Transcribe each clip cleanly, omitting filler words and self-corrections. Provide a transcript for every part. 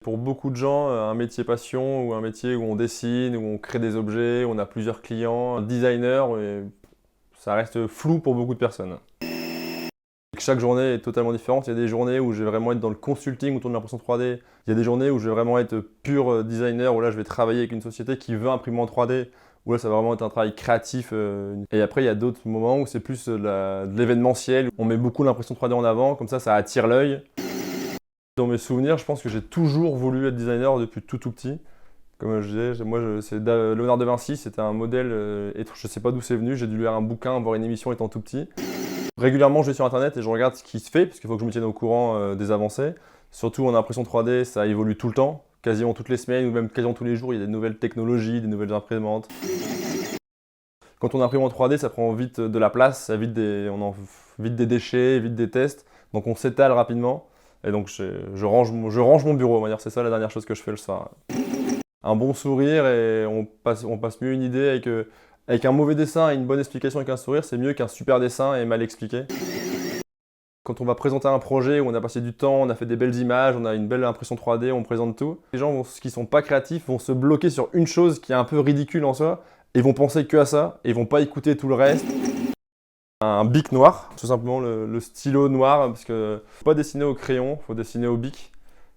Pour beaucoup de gens, un métier passion ou un métier où on dessine, où on crée des objets, où on a plusieurs clients, un designer, ça reste flou pour beaucoup de personnes. Chaque journée est totalement différente. Il y a des journées où je vais vraiment être dans le consulting autour de l'impression 3D. Il y a des journées où je vais vraiment être pur designer, où là je vais travailler avec une société qui veut imprimer en 3D, où là ça va vraiment être un travail créatif. Et après il y a d'autres moments où c'est plus de l'événementiel. On met beaucoup l'impression 3D en avant, comme ça attire l'œil. Dans mes souvenirs, je pense que j'ai toujours voulu être designer depuis tout petit. Comme je disais, c'est Léonard de Vinci, c'était un modèle, je ne sais pas d'où c'est venu, j'ai dû lire un bouquin, voir une émission étant tout petit. Régulièrement, je vais sur internet et je regarde ce qui se fait, parce qu'il faut que je me tienne au courant des avancées. Surtout en impression 3D, ça évolue tout le temps, quasiment toutes les semaines ou même quasiment tous les jours, il y a des nouvelles technologies, des nouvelles imprimantes. Quand on imprime en 3D, ça prend vite de la place, on en vite des déchets, vite des tests, donc on s'étale rapidement. Et donc je range mon bureau, on va dire, c'est ça la dernière chose que je fais le soir. Un bon sourire et on passe mieux une idée avec un mauvais dessin et une bonne explication avec un sourire, c'est mieux qu'un super dessin et mal expliqué. Quand on va présenter un projet où on a passé du temps, on a fait des belles images, on a une belle impression 3D, on présente tout, les gens qui sont pas créatifs vont se bloquer sur une chose qui est un peu ridicule en soi et vont penser que à ça et vont pas écouter tout le reste. Un bic noir, tout simplement le stylo noir, parce que faut pas dessiner au crayon, faut dessiner au bic.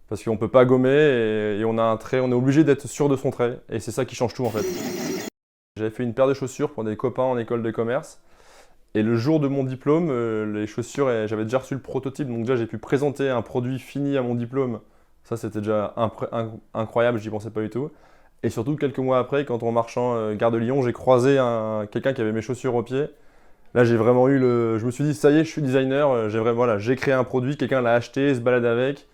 Parce qu'on peut pas gommer et on a un trait, on est obligé d'être sûr de son trait. Et c'est ça qui change tout en fait. J'avais fait une paire de chaussures pour des copains en école de commerce. Et le jour de mon diplôme, les chaussures, j'avais déjà reçu le prototype, donc déjà j'ai pu présenter un produit fini à mon diplôme. Ça c'était déjà incroyable, j'y pensais pas du tout. Et surtout quelques mois après, quand en marchant gare de Lyon, j'ai croisé quelqu'un qui avait mes chaussures au pied. Là, j'ai vraiment je me suis dit, ça y est, je suis designer, voilà, j'ai créé un produit, quelqu'un l'a acheté, se balade avec.